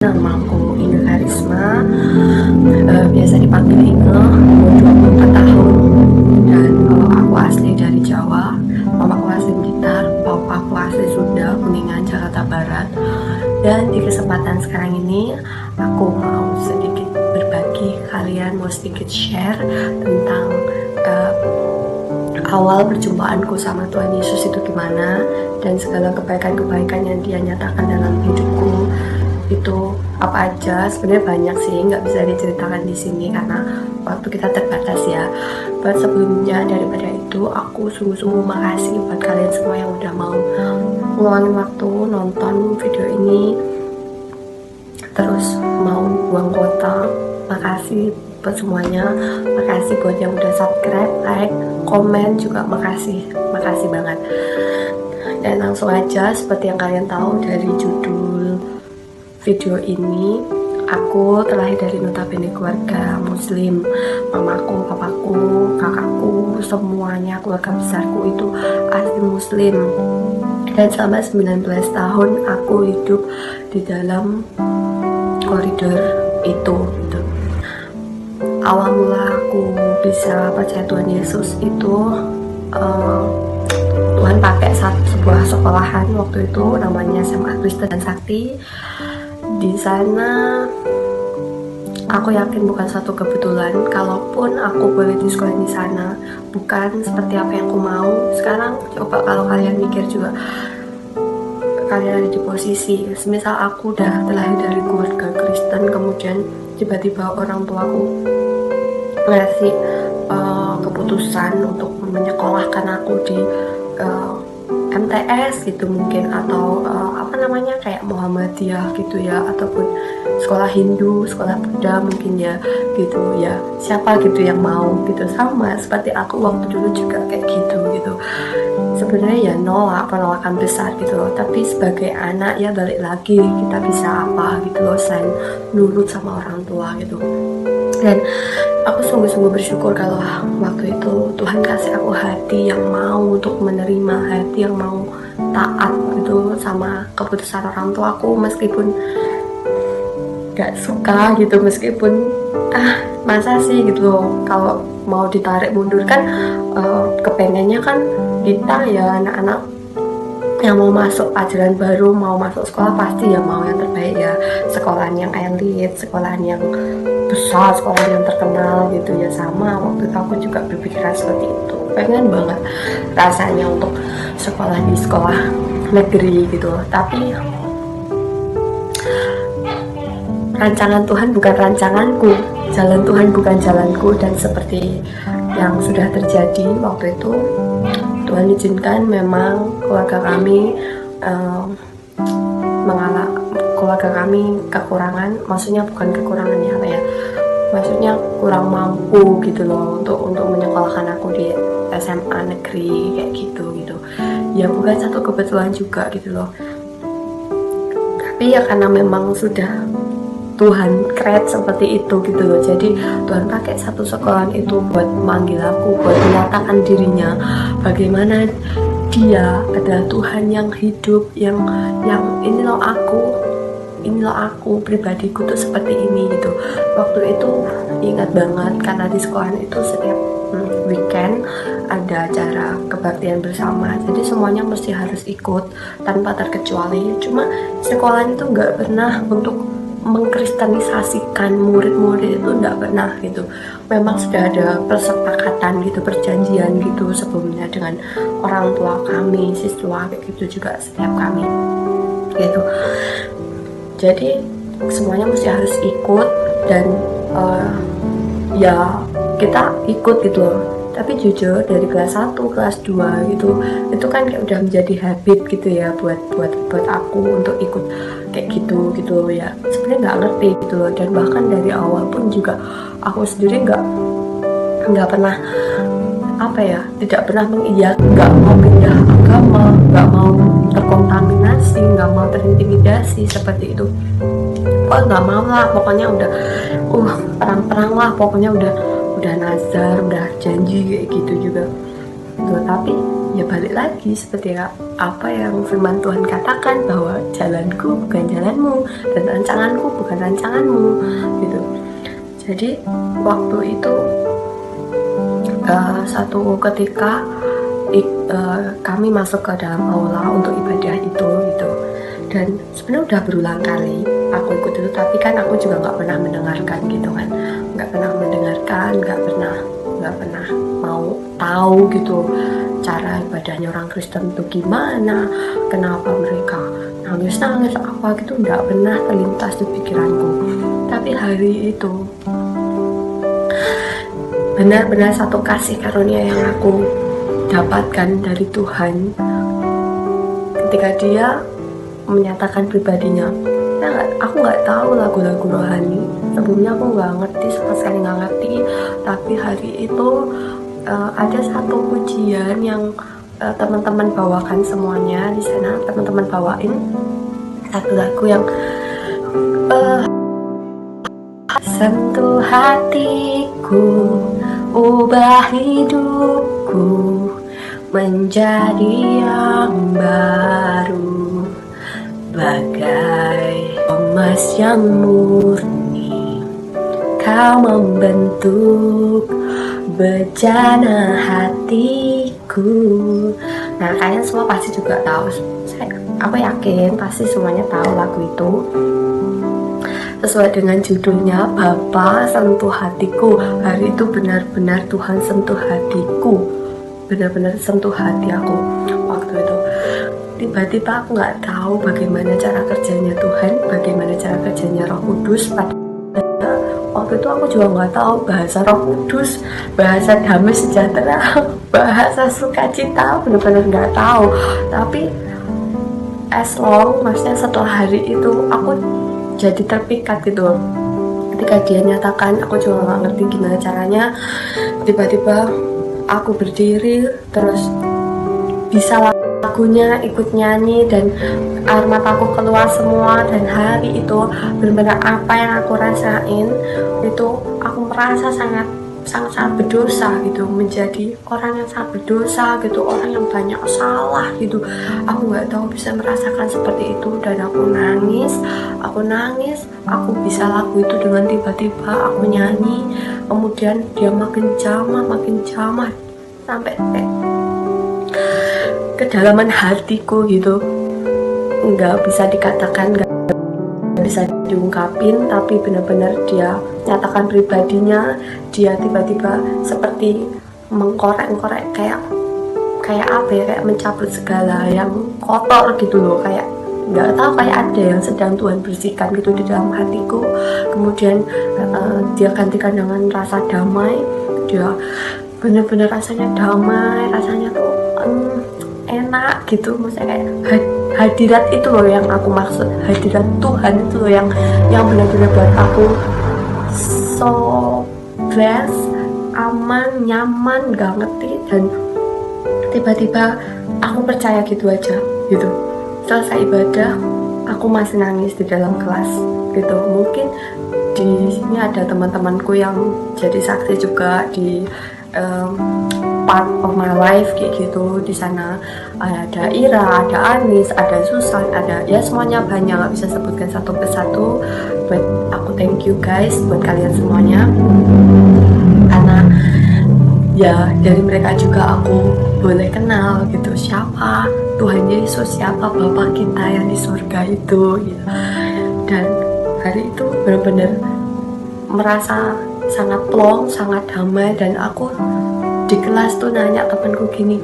Namaku Inge Karisma, biasa dipanggil Inge, umur 24 tahun, dan aku asli dari Jawa. Mamaku asli Blitar, papaku asli Sunda, Kuningan, Jakarta Barat. Dan di kesempatan sekarang ini, aku mau sedikit berbagi, kalian mau sedikit share tentang awal perjumpaanku sama Tuhan Yesus itu gimana, dan segala kebaikan-kebaikan yang Dia nyatakan dalam hidupku itu apa aja. Sebenarnya banyak sih, nggak bisa diceritakan di sini karena waktu kita terbatas ya. Buat sebelumnya daripada itu, aku sungguh-sungguh makasih buat kalian semua yang udah mau ngeluangin waktu nonton video ini, terus mau buang kuota. Makasih buat semuanya, makasih buat yang udah subscribe, like, komen juga, makasih banget. Dan langsung aja, seperti yang kalian tahu dari judul video ini, aku terlahir dari notabene keluarga muslim. Mamaku, papaku, kakakku, semuanya keluarga besarku itu asli muslim. Dan selama 19 tahun aku hidup di dalam koridor itu gitu. Awal mula aku bisa percaya Tuhan Yesus itu Tuhan pakai sebuah sekolahan waktu itu namanya SMA Kristen dan Sakti. Di sana aku yakin bukan satu kebetulan, kalaupun aku boleh di sekolah di sana bukan seperti apa yang aku mau. Sekarang coba kalau kalian mikir juga, kalian ada di posisi semisal aku udah terlahir dari keluarga Kristen, kemudian tiba-tiba orang tuaku ngasih keputusan untuk menyekolahkan aku di MTS gitu mungkin, atau kayak Muhammadiyah gitu ya, ataupun sekolah Hindu, sekolah Buddha mungkin ya gitu ya. Siapa gitu yang mau gitu, sama seperti aku waktu dulu juga kayak gitu. Sebenarnya ya penolakan besar gitu loh, tapi sebagai anak ya balik lagi, kita bisa apa gitu loh selain nurut sama orang tua gitu. Dan aku sungguh-sungguh bersyukur kalau waktu itu Tuhan kasih aku hati yang mau untuk menerima, hati yang mau taat gitu sama keputusan orang tua aku, meskipun gak suka gitu, meskipun masa sih gitu loh, kalau mau ditarik mundur kan kepengennya kan kita ya anak-anak yang mau masuk ajaran baru, mau masuk sekolah pasti ya mau yang terbaik ya, sekolahan yang elit, sekolahan yang besar, sekolah yang terkenal gitu ya. Sama waktu itu aku juga berpikiran seperti itu, pengen banget rasanya untuk sekolah di sekolah negeri gitu. Tapi rancangan Tuhan bukan rancanganku, jalan Tuhan bukan jalanku. Dan seperti yang sudah terjadi waktu itu, Tuhan izinkan memang keluarga kami keluarga kami kekurangan, maksudnya bukan kekurangan ya maksudnya kurang mampu gitu loh untuk menyekolahkan aku di SMA negeri kayak gitu ya. Bukan satu kebetulan juga gitu loh, tapi ya karena memang sudah Tuhan create seperti itu gitu loh. Jadi Tuhan pakai satu sekolahan itu buat memanggil aku, buat menyatakan dirinya bagaimana Dia adalah Tuhan yang hidup, yang inilah aku pribadiku tuh seperti ini gitu. Waktu itu ingat banget karena di sekolahan itu setiap weekend ada acara kebaktian bersama, jadi semuanya mesti harus ikut tanpa terkecuali. Cuma sekolahan itu nggak pernah untuk mengkristenisasikan murid-murid, itu nggak pernah gitu. Memang sudah ada persepakatan gitu, perjanjian gitu sebelumnya dengan orang tua kami, siswa kayak gitu juga setiap kami gitu. Jadi semuanya mesti harus ikut, dan ya kita ikut gitu loh. Tapi jujur dari kelas 1, kelas 2 gitu, itu kan kayak udah menjadi habit gitu ya buat aku untuk ikut kayak gitu loh ya. Sebenarnya nggak ngerti gitu loh, dan bahkan dari awal pun juga aku sendiri nggak pernah tidak pernah nggak mau pindah agama, nggak mau terkontaminasi, nggak mau terintimidasi seperti itu. Nggak mau lah, pokoknya udah perang lah, pokoknya udah nazar, udah janji kayak gitu juga tuh. Tapi ya balik lagi seperti apa yang firman Tuhan katakan, bahwa jalanku bukan jalanmu dan rancanganku bukan rancanganmu gitu. Jadi waktu itu satu ketika kami masuk ke dalam aula untuk ibadah itu gitu, dan sebenarnya udah berulang kali aku ikut itu, tapi kan aku juga nggak pernah mendengarkan gitu kan, nggak pernah mendengarkan, nggak pernah mau tahu gitu cara ibadahnya orang Kristen itu gimana, kenapa mereka nangis apa gitu, nggak pernah terlintas di pikiranku. Tapi hari itu benar-benar satu kasih karunia yang aku dapatkan dari Tuhan ketika Dia menyatakan pribadinya. Aku nggak tahu lagu-lagu rohani sebelumnya, aku nggak ngerti, sama sekali nggak ngerti. Tapi hari itu ada satu pujian yang teman-teman bawakan semuanya di sana. Teman-teman bawain satu lagu yang sentuh hatiku, ubah hidupku menjadi yang baru, bagai emas yang murni, kau membentuk bejana hatiku. Nah, kalian semua pasti juga tahu, aku yakin pasti semuanya tahu lagu itu. Sesuai dengan judulnya, Bapa sentuh hatiku. Hari itu benar-benar Tuhan sentuh hatiku, benar-benar sentuh hati aku waktu itu. Tiba-tiba aku nggak tahu bagaimana cara kerjanya Tuhan, bagaimana cara kerjanya Roh Kudus. Waktu itu aku juga nggak tahu bahasa Roh Kudus, bahasa damai sejahtera, bahasa sukacita, benar-benar nggak tahu. Tapi maksudnya setelah hari itu aku jadi terpikat gitu. Ketika Dia nyatakan, aku juga nggak ngerti gimana caranya. Tiba-tiba aku berdiri, terus bisa lagunya, ikut nyanyi, dan air mataku keluar semua. Dan hari itu benar-benar apa yang aku rasain itu, aku merasa sangat berdosa gitu, menjadi orang yang sangat berdosa gitu, orang yang banyak salah gitu. Aku nggak tahu bisa merasakan seperti itu, dan aku nangis, aku bisa lagu itu dengan tiba-tiba aku nyanyi, kemudian dia makin jamah sampai kedalaman hatiku gitu, nggak bisa dikatakan, nggak bisa diungkapin, tapi benar-benar Dia nyatakan pribadinya. Dia tiba-tiba seperti mengkorek-korek, kayak apa ya, kayak mencabut segala yang kotor gitu loh, kayak nggak tahu, kayak ada yang sedang Tuhan bersihkan gitu di dalam hatiku. Kemudian Dia gantikan dengan rasa damai. Dia benar-benar rasanya damai, rasanya tuh enak gitu, maksudnya kayak hadirat itu loh yang aku maksud, hadirat Tuhan itu loh yang benar-benar buat aku so blessed, aman, nyaman, gak ngerti. Dan tiba-tiba aku percaya gitu aja gitu. Selesai ibadah aku masih nangis di dalam kelas gitu. Mungkin di sini ada teman-temanku yang jadi saksi juga di part of my life kayak gitu. Di sana ada Ira, ada Anis, ada Susan, ada ya semuanya banyak, nggak bisa sebutkan satu persatu. But aku thank you guys buat kalian semuanya, karena ya dari mereka juga aku boleh kenal gitu siapa Tuhan Yesus, siapa Bapa kita yang di surga itu gitu. Dan hari itu benar-benar merasa sangat plong, sangat damai. Dan aku di kelas tuh nanya temanku gini,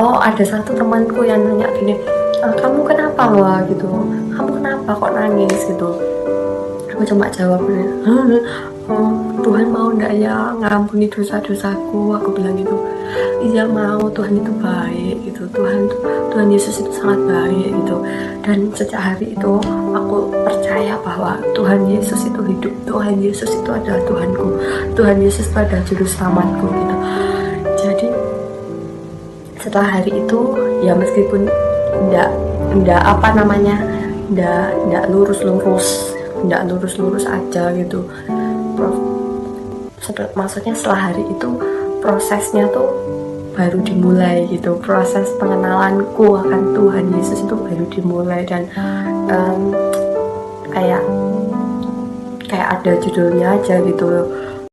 ada satu temanku yang nanya gini, kamu kenapa Wah gitu, kamu kenapa kok nangis gitu. Aku cuma jawabnya, Tuhan mau nggak ya ngampuni dosa-dosaku, aku bilang gitu. Iya mau, Tuhan itu baik gitu, Tuhan Yesus itu sangat baik gitu. Dan sejak hari itu aku percaya bahwa Tuhan Yesus itu hidup, Tuhan Yesus itu adalah Tuhanku, Tuhan Yesus itu adalah juru selamatku gitu. Jadi setelah hari itu ya meskipun ndak lurus aja gitu, maksudnya setelah hari itu prosesnya tuh baru dimulai gitu, proses pengenalanku akan Tuhan Yesus itu baru dimulai. Dan kayak ada judulnya aja gitu,